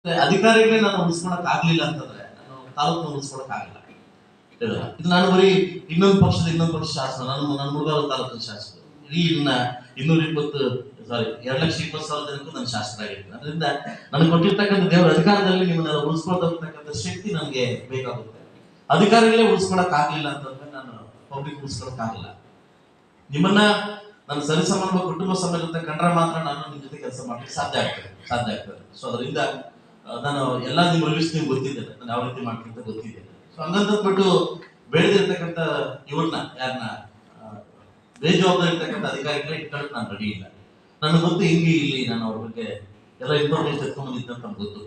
ಅಧಿಕಾರಿಗಳೇ ನಾನು ಉಳಿಸ್ಕೊಳಕ್ ಆಗ್ಲಿಲ್ಲ ಅಂತಂದ್ರೆ ನಾನು ತಾಲೂಕು ಉಳಿಸ್ಕೊಳಕ್ ಆಗಿಲ್ಲ. ಇದು ನಾನು ಬರೀ ಇನ್ನೊಂದು ಪಕ್ಷ ಶಾಸಕ, ನನ್ನ ಮುಳಬಾಗಿಲು ತಾಲೂಕಿನ ಶಾಸಕ. ಇಡೀ ಇನ್ನ 2,20,000 ಜನಕ್ಕೂ ನಾನು ಶಾಸಕರಾಗಿದ್ದೀನಿ. ಅದರಿಂದ ನನಗೆ ಕೊಟ್ಟಿರ್ತಕ್ಕಂಥ ದೇವರ ಅಧಿಕಾರದಲ್ಲಿ ನಿಮ್ಮನ್ನೆಲ್ಲ ಉಳಿಸ್ಕೊಳ್ತಕ್ಕಂಥ ಶಕ್ತಿ ನನಗೆ ಬೇಕಾಗುತ್ತೆ. ಅಧಿಕಾರಿಗಳೇ ಉಳಿಸ್ಕೊಳಕ್ ಆಗ್ಲಿಲ್ಲ ಅಂತಂದ್ರೆ ನಾನು ಪಬ್ಲಿಕ್ ಉಳಿಸ್ಕೊಳಕ್ ಆಗಿಲ್ಲ. ನಿಮ್ಮನ್ನ ನನ್ನ ಸರಿಸಮಾನ ಕುಟುಂಬ ಸಮೇತ ಕಂಡ್ರೆ ಮಾತ್ರ ನಾನು ನಿಮ್ ಜೊತೆ ಕೆಲಸ ಮಾಡ್ಲಿಕ್ಕೆ ಸಾಧ್ಯ ಆಗ್ತದೆ. ಸೊ ಅದರಿಂದ ನಾನು ಎಲ್ಲ ನಿಮ್ಮ ರಿವ್ಯೂಸ್ ನಿಮ್ಗೆ ಗೊತ್ತಿದ್ದೇನೆ, ನಾನು ಯಾವ ರೀತಿ ಮಾಡ್ತೀನಿ ಅಂತ ಗೊತ್ತಿದ್ದೇನೆ. ಸೊ ಹಂಗಂತಬಿಟ್ಟು ಬೆಳೆದಿರ್ತಕ್ಕಂಥ ಇವ್ರನ್ನ ಯಾರನ್ನ ಬೇಜವಾಬ್ದಾರಿ ಇರ್ತಕ್ಕಂಥ ಅಧಿಕಾರಿಗಳೇ ಇಟ್ಕೊಳ್ಳೋಕೆ ನಾನು ರೆಡಿ ಇಲ್ಲ. ನನಗೆ ಗೊತ್ತು ಇಲ್ಲಿ ನಾನು ಅವ್ರ ಬಗ್ಗೆ ಎಲ್ಲ ಇನ್ಫಾರ್ಮೇಶನ್ ಎತ್ಕೊಂಡ್ಬಂದಿದ್ದಂತ ನಮ್ಗೆ ಗೊತ್ತು.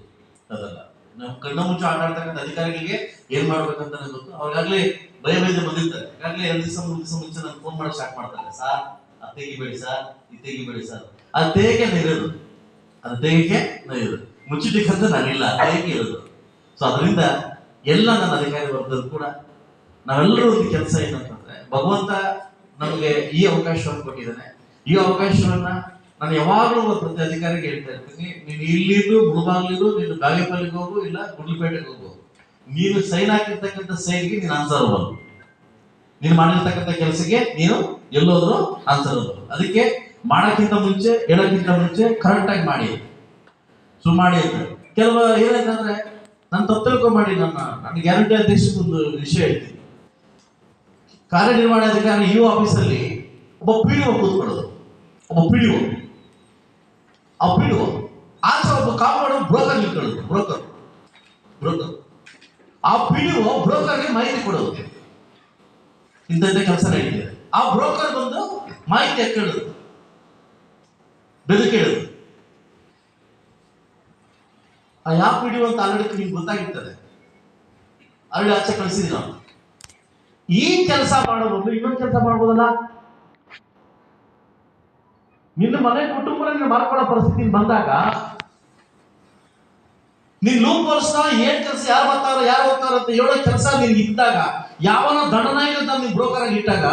ಅದಲ್ಲ ನಾವು ಕಣ್ಣ ಮುಚ್ಚು ಆಟ ಆಡ್ತಕ್ಕಂಥ ಅಧಿಕಾರಿಗಳಿಗೆ ಏನ್ ಮಾಡ್ಬೇಕಂತ ನನಗೆ ಗೊತ್ತು. ಅವ್ರಿಗಾಗ್ಲೇ ಭಯದಿಂದ ಬಂದಿರ್ತಾರೆ. ಈಗಾಗಲೇ 2 ದಿವಸ 3 ದಿವಸ ಮುಂಚೆ ನಾನು ಫೋನ್ ಮಾಡಿ ಸ್ಟಾರ್ಟ್ ಮಾಡ್ತಾರೆ. ಸಾರ್ ಅದು ತೆಗಿಬೇಡಿ ಸರ್, ಇದು ತೆಗಿಬೇಡಿ ಸರ್. ಅದು ತೆಗಿಗೆ ಇರೋದು, ಅದು ತೆಗಿಗೆ ಇರೋದು, ಮುಚ್ಚಿಟ್ಟಕ್ಕಂತ ನಾನಿಲ್ಲ, ತೆಗಿಗೆ ಇರೋದು. ಸೊ ಅದರಿಂದ ಎಲ್ಲ ನನ್ನ ಅಧಿಕಾರಿ ವರ್ಗದಲ್ಲೂ ಕೂಡ ನಾವೆಲ್ಲರೂ ಒಂದು ಕೆಲಸ ಏನಂತಂದ್ರೆ, ಭಗವಂತ ನಮಗೆ ಈ ಅವಕಾಶವನ್ನು ಕೊಟ್ಟಿದ್ದಾನೆ. ಈ ಅವಕಾಶವನ್ನ ನಾನು ಯಾವಾಗಲೂ ಪ್ರತಿ ಅಧಿಕಾರಿಗೆ ಹೇಳ್ತಾ ಇರ್ತೀನಿ, ನೀನು ಇಲ್ಲಿದ್ದು ಮುಳಬಾಗ್ಲಿದ್ದು, ನೀನು ಬಾಗೇಪಲ್ಲಿಗೆ ಹೋಗು, ಇಲ್ಲ ಗುಡ್ಲಪೇಟೆಗೆ ಹೋಗು, ನೀನು ಸೈನ್ ಹಾಕಿರ್ತಕ್ಕಂಥ ಸೈನ್ಗೆ ನೀನು ಆನ್ಸರಬಲ್. ನೀನು ಮಾಡಿರ್ತಕ್ಕಂಥ ಕೆಲಸಕ್ಕೆ ನೀನು ಎಲ್ಲೋದ್ರು ಆನ್ಸರಬಲ್. ಅದಕ್ಕೆ ಮಾಡೋಕ್ಕಿಂತ ಮುಂಚೆ, ಹೇಳೋಕ್ಕಿಂತ ಮುಂಚೆ ಕರೆಕ್ಟ್ ಆಗಿ ಮಾಡಿ. ಸೊ ಮಾಡಿ ಅಂತ ಕೆಲವು ಏನಾಯ್ತಂದ್ರೆ, ನಾನು ತಪ್ಪು ತಿಳ್ಕೊಂಬೇಡಿ. ನನ್ನ ಗ್ಯಾರಂಟಿ ಅಧ್ಯಕ್ಷಕ್ಕೆ ಒಂದು ವಿಷಯ ಹೇಳ್ತೀನಿ. ಕಾರ್ಯನಿರ್ವಹಣಾಧಿಕಾರಿ ಯು ಆಫೀಸಲ್ಲಿ ಒಬ್ಬ ಪಿಡಿಒ ಕೂತ್ಕೊಳ್ಳೋದು, ಒಬ್ಬ ಪಿಡಿಒ. ಆ ಪಿಡಿಒ ಆಚೆ ಒಬ್ಬ ಕಾಪಾಡೋ ಬ್ರೋಕರ್ ನಿಂತ್ಕೊಳ್ಳೋದು, ಬ್ರೋಕರ್. ಆ ಪಿಡಿಒ ಬ್ರೋಕರ್ಗೆ ಮಾಹಿತಿ ಕೊಡೋದು, ಇಂಥ ಕೆಲಸ ನಡೀತಿದೆ. ಆ ಬ್ರೋಕರ್ ಬಂದು ಮಾಹಿತಿ ಕೇಳೋದು, ಬೆದಕೇಳೋದು. ಆ ಯಾವ ಪಿಡಿಒ ಅಂತ ಆಲ್ರೆಡಿ ನಿಮ್ಗೆ ಗೊತ್ತಾಗಿರ್ತದೆ, ಆಲ್ರೆಡಿ ಆಚೆ ಕಳಿಸಿದ್ವಿ ನಾವು. ಈ ಕೆಲಸ ಮಾಡಬಹುದು, ಇನ್ನೊಂದು ಕೆಲಸ ಮಾಡ್ಬೋದಲ್ಲ. ನಿನ್ನ ಮನೆ ಕುಟುಂಬ ಮಾಡ್ಕೊಳ್ಳೋ ಪರಿಸ್ಥಿತಿ ಬಂದಾಗ ನೀನ್ ಲೂಪ್ ಹೋಲ್ಸ್ನ ಏನ್ ಕೆಲಸ, ಯಾರು ಬರ್ತಾರ ಅಂತ ಹೇಳೋ ಕೆಲಸ ನಿನ್ಗೆ ಇದ್ದಾಗ, ಯಾವನ ದಂಡನಾಯಕ ನಿನ್ ಬ್ರೋಕರ್ ಆಗಿ ಇಟ್ಟಾಗ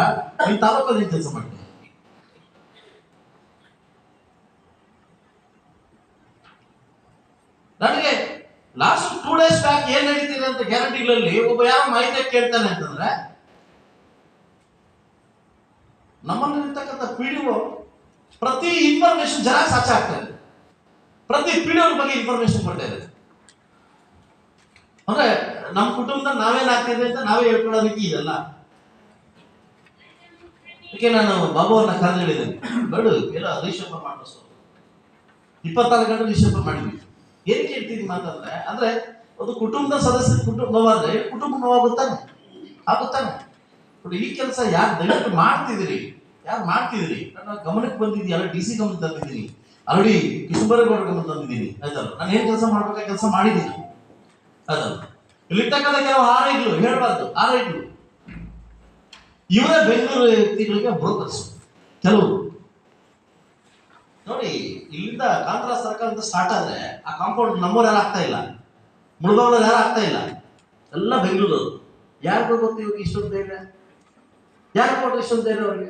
ನೀನ್ ತಾಲೂಕಲ್ಲಿ ಏನ್ ಕೆಲಸ ಮಾಡ್ತೀನಿ. ನನಗೆ ಲಾಸ್ಟ್ 2 days ಬ್ಯಾಕ್ ಏನ್ ನಡೀತಿದೆ ಅಂತ ಗ್ಯಾರಂಟಿಗಳಲ್ಲಿ ಒಬ್ಬ ಯಾರೋ ಮಾಹಿತಿ ಕೇಳ್ತಾನೆ ಅಂತಂದ್ರೆ, ನಮ್ಮಲ್ಲಿರ್ತಕ್ಕಂಥ ಪಿಡಿಒ ಪ್ರತಿ ಇನ್ಫಾರ್ಮೇಶನ್ ಜೆರಾಕ್ಸ್ ಆಚೆ ಆಗ್ತದೆ. ಪ್ರತಿ ಪಿಡಿಒ ಬಗ್ಗೆ ಇನ್ಫಾರ್ಮೇಶನ್ ಕೊಡ್ತಾ ಇದೆ. ಅಂದ್ರೆ ನಮ್ಮ ಕುಟುಂಬದಲ್ಲಿ ನಾವೇನ್ ಆಗ್ತಿದೆ ಅಂತ ನಾವೇ ಹೇಳ್ಕೊಳ್ಳೋ ರೀತಿ ಇದೆಲ್ಲ. ಅದಕ್ಕೆ ನಾನು ಬಾಬು ಅವ್ರನ್ನ ಕರೆದು ಹೇಳಿದ್ದೇನೆ, ಬೇಡ ಎಲ್ಲ ರಿಷಪ್ ಮಾಡಿಸು, 24 ಗಂಟೆ ರಿಷಪ್ ಮಾಡಿದ್ವಿ. ಏನ್ ಕೇಳ್ತೀನಿ ಮಾತಂದ್ರೆ, ಅಂದ್ರೆ ಒಂದು ಕುಟುಂಬದ ಸದಸ್ಯರ ಕುಟುಂಬವಾದ್ರೆ ಕುಟುಂಬ ನೋವಾಗುತ್ತಾನೆ, ಆಗುತ್ತಾನೆ. ಈ ಕೆಲಸ ಯಾರು ದಯವಿಟ್ಟು ಮಾಡ್ತಿದ್ದೀರಿ, ನನ್ನ ಗಮನಕ್ಕೆ ಬಂದಿದ್ದೀವಿ. ಎಲ್ಲ DC ಗಮನ ತಂದಿದ್ದೀನಿ, ಆಲ್ರೆಡಿ ಕಿಶುಂಬರೇಗೌಡ ಗಮನ ತಂದಿದ್ದೀನಿ. ಆಯ್ತಲ್ಲ, ನಾನು ಏನ್ ಕೆಲಸ ಮಾಡ್ಬೇಕಾ ಕೆಲಸ ಮಾಡಿದ್ದೀನಿ. ಅದಲ್ಲ, ಇಲ್ಲಿರ್ತಕ್ಕಂಥ ಕೆಲವು ಆರೈಗಳು ಹೇಳ್ಬಾರ್ದು, ಆರೈಗಳು ಇವರೇ ಬೆಂಗಳೂರು ವ್ಯಕ್ತಿಗಳಿಗೆ ಬ್ರೋಕರ್ಸ್ ಕೆಲವು. ನೋಡಿ, ಇಲ್ಲಿಂದ ಕಾಂಗ್ರ ಸರ್ಕಾರ ಅಂತ ಸ್ಟಾರ್ಟ್ ಆದ್ರೆ ಆ ಕಾಂಪೌಂಡ್ ನಮ್ಮವ್ರು ಯಾರು ಆಗ್ತಾ ಇಲ್ಲ, ಮುಳಬಾಗ್ಲವ್ರು ಯಾರು ಆಗ್ತಾ ಇಲ್ಲ, ಎಲ್ಲ ಬೆಂಗಳೂರು. ಯಾರಿಗೂ ಗೊತ್ತು ಇವಾಗ ಇಷ್ಟೊಂದು ಧೈರ್ಯ, ಯಾರು ಕೊಟ್ಟರೆ ಇಷ್ಟೊಂದು ಧೈರ್ಯ ಅವರಿಗೆ?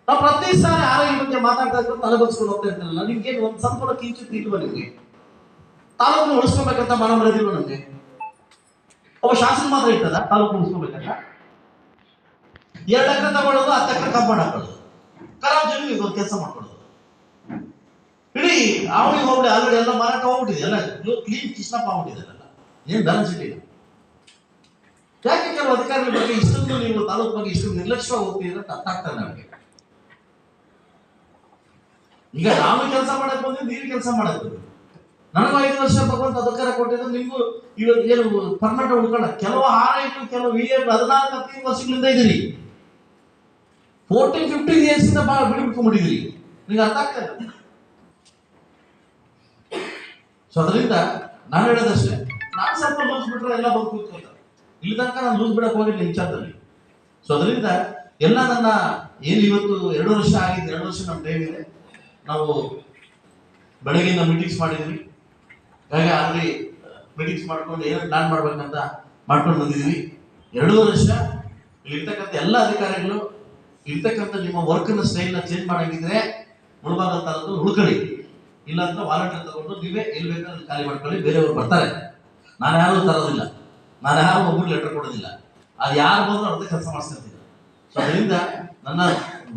ನಾವು ಪ್ರತಿ ಸಾರಿ ಆರೋಗ್ಯ ಬಗ್ಗೆ ಮಾತಾಡ್ತಾ ಇದ್ರು ತಲೆ ಬಗ್ಸ್ಕೊಂಡು ಹೋಗ್ತಾ ಇರ್ತಾರಲ್ಲ, ನಿಮ್ಗೆ ಒಂದು ಸ್ವಲ್ಪ ಕಿಂಚಿತ್ ಇಲ್ವ? ನಿಮ್ಗೆ ತಾಲೂಕು ಉಳಿಸ್ಕೋಬೇಕಂತ ಮನೋಮರದಿಲ್ವ? ನಮ್ಗೆ ಒಬ್ಬ ಶಾಸನ ಮಾತ್ರ ಇರ್ತದ ತಾಲೂಕು ಉಳಿಸ್ಕೋಬೇಕಂತ? 2 ಎಕರೆ ತಗೊಳ್ಳೋದು, 10 ಎಕರೆ ಕಾಂಪೌಂಡ್ ಹಾಕೊಳ್ಳೋದು, ಖರಾಬ್ ಜಮೀನಿಗೆ ಒಂದು ಕೆಲಸ ಮಾಡ್ಕೊಳ್ಳೋದು. ಇಡೀ ಅವನಿಗೆ ಹೋಗ್ಬಿಡಿ, ಆಲ್ರೆಡಿ ಎಲ್ಲ ಮಾರಾಟ ಹೋಗ್ಬಿಟ್ಟಿದೆ, ಎಲ್ಲ ಕ್ಲೀನ್ ಕಿಸ್ನಪ್ ಆಗ್ಬಿಟ್ಟಿದೆ, ಏನ್ ಬ್ಯಾಲೆನ್ಸ್ ಶೀಟ್ ಇಲ್ಲ. ಯಾಕೆ ಕೆಲವು ಅಧಿಕಾರಿಗಳ ಬಗ್ಗೆ ಇಷ್ಟೊಂದು ನೀವು ತಾಲೂಕು ಬಗ್ಗೆ ಇಷ್ಟೊಂದು ನಿರ್ಲಕ್ಷ್ಯವಾಗಿ ಹೋಗ್ತಿದ್ರೆ ಅಂತ ಅರ್ಥ ಆಗ್ತದೆ ನನಗೆ. ಈಗ ನಾನು ಕೆಲಸ ಮಾಡಕ್ ಬಂದ್ರೆ ನೀವು ಕೆಲಸ ಮಾಡಕ್ ಬಂದ್ರೆ, ನನಗೂ 5 ವರ್ಷ ಭಗವಂತ ಅಧಿಕಾರ ಕೊಟ್ಟಿದ್ರೆ, ನಿಮ್ಗೂ ಇವಾಗ ಏನು ಪರ್ಮನೆಂಟ್ ಉಳ್ಕೊಳ್ಳ. ಕೆಲವು ಆರೈಗಳು, ಕೆಲವು 14-15 ವರ್ಷಗಳಿಂದ ಇದ್ದೀರಿ, 14-15 years ಇಂದ ಬಿಟ್ಕೊಂಡಿದ್ದೀರಿ. ನಿಮ್ಗೆ ಅರ್ಥ ಆಗ್ತಾ ಇಲ್ಲ. ಸೊ ಅದರಿಂದ ನಾನು ಹೇಳೋದಷ್ಟೇ, ನಾನು ಸ್ವಲ್ಪ ಲೂಸ್ ಬಿಟ್ರೆ ಎಲ್ಲ ಬಂದು ಕೂತ್ಕೊಳ್ತಾರೆ. ಇಲ್ಲಿ ತನಕ ನಾನು ಲೂಸ್ ಬಿಡಕ್ ಹೋಗಿಲ್ಲ ವಿಚಾರದಲ್ಲಿ. ಸೊ ಅದರಿಂದ ಎಲ್ಲ ನನ್ನ ಏನು ಇವತ್ತು 2 ವರ್ಷ ಆಗಿದೆ, 2 ವರ್ಷ ನಮ್ಮ ಟೈಮ್ ಇದೆ. ನಾವು ಬೆಳಗ್ಗೆಯಿಂದ ಮೀಟಿಂಗ್ಸ್ ಮಾಡಿದ್ವಿ, ಹಾಗೆ ಆಲ್ರೆಡಿ ಮೀಟಿಂಗ್ಸ್ ಮಾಡ್ಕೊಂಡು ಏನು ಪ್ಲಾನ್ ಮಾಡ್ಬೇಕಂತ ಮಾಡ್ಕೊಂಡು ಬಂದಿದ್ವಿ. 2 ವರ್ಷ ಇಲ್ಲಿರ್ತಕ್ಕಂಥ ಎಲ್ಲ ಅಧಿಕಾರಿಗಳು ಇರ್ತಕ್ಕಂಥ ನಿಮ್ಮ ವರ್ಕ್ನ ಸ್ಟೈಲ್ನ ಚೇಂಜ್ ಮಾಡಂಗಿದ್ರೆ ಮುಳಬಾಗಿಲು ತಾಲೂಕು ಉಳ್ಕೊಳ್ಳಿ. ಇಲ್ಲ ಅಂದ್ರೆ ವಾಲಂಟಿಯರ್ ತಗೊಂಡು ನೀವೇ ಎಲ್ಲಿ ಬೇಕಾದ್ರೆ ಖಾಲಿ ಮಾಡ್ಕೊಳ್ಳಿ, ಬೇರೆಯವ್ರು ಬರ್ತಾರೆ. ನಾನು ಯಾರು ತರೋದಿಲ್ಲ, ನಾನು ಯಾರು ಒಬ್ಬರು ಲೆಟರ್ ಕೊಡೋದಿಲ್ಲ. ಅದು ಯಾರು ಬಂದ್ರು ಅವ್ರದ್ದು ಕೆಲಸ ಮಾಡಿಸ್ಕೊಳ್ತೀನಿ. ಸೊ ಅದರಿಂದ ನನ್ನ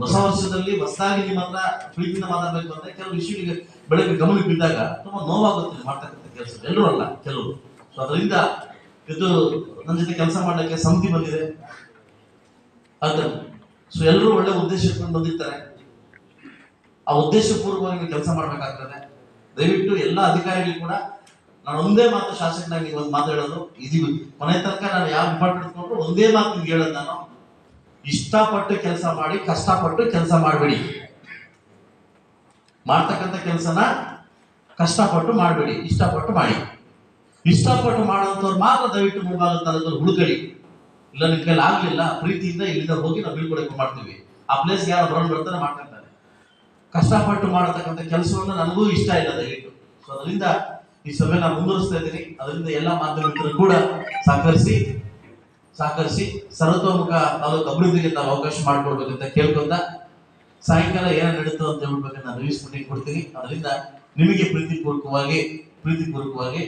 ಹೊಸ ವರ್ಷದಲ್ಲಿ ಹೊಸದಾಗಿ ನಿಮ್ಮ ಹತ್ರ ಪ್ರೀತಿಯಿಂದ ಮಾತಾಡ್ಬೇಕು ಅಂದ್ರೆ ಕೆಲವು ವಿಷಯಗಳಿಗೆ ಬೆಳಗ್ಗೆ ಗಮನಕ್ಕೆ ಬಿದ್ದಾಗ ತುಂಬಾ ನೋವಾಗುತ್ತೆ ಮಾಡ್ತಕ್ಕಂಥ ಕೆಲಸ. ಎಲ್ಲರೂ ಅಲ್ಲ, ಕೆಲವರು. ಸೊ ಅದರಿಂದ ಇದು ನನ್ನ ಜೊತೆ ಕೆಲಸ ಮಾಡ್ಲಿಕ್ಕೆ ಸಮಿತಿ ಬಂದಿದೆ. ಅದು ಸೊ ಎಲ್ಲರೂ ಒಳ್ಳೆ ಉದ್ದೇಶ ಇಟ್ಕೊಂಡು ಬಂದಿರ್ತಾರೆ. ಆ ಉದ್ದೇಶಪೂರ್ವಕವಾಗಿ ಕೆಲಸ ಮಾಡ್ಬೇಕಾಗ್ತದೆ. ದಯವಿಟ್ಟು ಎಲ್ಲ ಅಧಿಕಾರಿಗಳು ಕೂಡ ನಾನು ಒಂದೇ ಮಾತು ಶಾಸಕನಾಗಿ ಒಂದು ಮಾತು ಹೇಳೋದು, ಇದು ಮನೆ ತನಕ ನಾನು ಯಾವ ಡಿಪಾರ್ಟ್ಮೆಂಟ್ ತಗೊಂಡ್ರು ಒಂದೇ ಮಾತು ನಿಮ್ಗೆ ಹೇಳೋದು, ನಾನು ಇಷ್ಟಪಟ್ಟು ಕೆಲಸ ಮಾಡಿ, ಕಷ್ಟಪಟ್ಟು ಕೆಲಸ ಮಾಡಬೇಡಿ. ಮಾಡ್ತಕ್ಕಂಥ ಕೆಲಸನ ಕಷ್ಟಪಟ್ಟು ಮಾಡಬೇಡಿ, ಇಷ್ಟಪಟ್ಟು ಮಾಡಿ. ಇಷ್ಟಪಟ್ಟು ಮಾಡುವಂಥವ್ರು ಮಾತ್ರ ದಯವಿಟ್ಟು ಮುಂಭಾಗ ತನದಲ್ಲಿ ಹುಡುಕಡಿ. ಇಲ್ಲ ನಿಮ್ ಕೈಲಿ ಆಗ್ಲಿಲ್ಲ, ಪ್ರೀತಿಯಿಂದ ಇಲ್ಲಿಂದ ಹೋಗಿ ನಾವು ಬೀಳ್ಕೊಡಕ್ಕೆ ಮಾಡ್ತೀವಿ. ಆ ಪ್ಲೇಸ್ಗೆ ಯಾರು ಬರೋದು ಬರ್ತಾರೆ ಮಾಡ್ಕೊಂತಾರೆ. ಕಷ್ಟಪಟ್ಟು ಮಾಡತಕ್ಕಂಥ ಕೆಲಸವನ್ನು ನನಗೂ ಇಷ್ಟ ಇಲ್ಲ ದಯವಿಟ್ಟು. ಸೊ ಅದರಿಂದ ಈ ಸಭೆ ನಾನು ಮುಂದುವರಿಸ್ತಾ ಇದ್ದೀನಿ. ಅದರಿಂದ ಎಲ್ಲ ಮಾಧ್ಯಮಿಕರು ಕೂಡ ಸಹಕರಿಸಿ ಸರ್ವತೋಮುಖ ತಾಲೂಕು ಅಭಿವೃದ್ಧಿಗೆ ತಾವು ಅವಕಾಶ ಮಾಡಿಕೊಡ್ಬೇಕಂತ ಕೇಳ್ಕೊಂತ, ಸಾಯಂಕಾಲ ಏನ ನಡೀತು ಅಂತ ಹೇಳ್ಬೇಕಂತ ನಾನು ರಿವ್ಯೂಸ್ ಮೀಟಿಂಗ್ ಕೊಡ್ತೀನಿ. ಅದರಿಂದ ನಿಮಗೆ ಪ್ರೀತಿಪೂರ್ವಕವಾಗಿ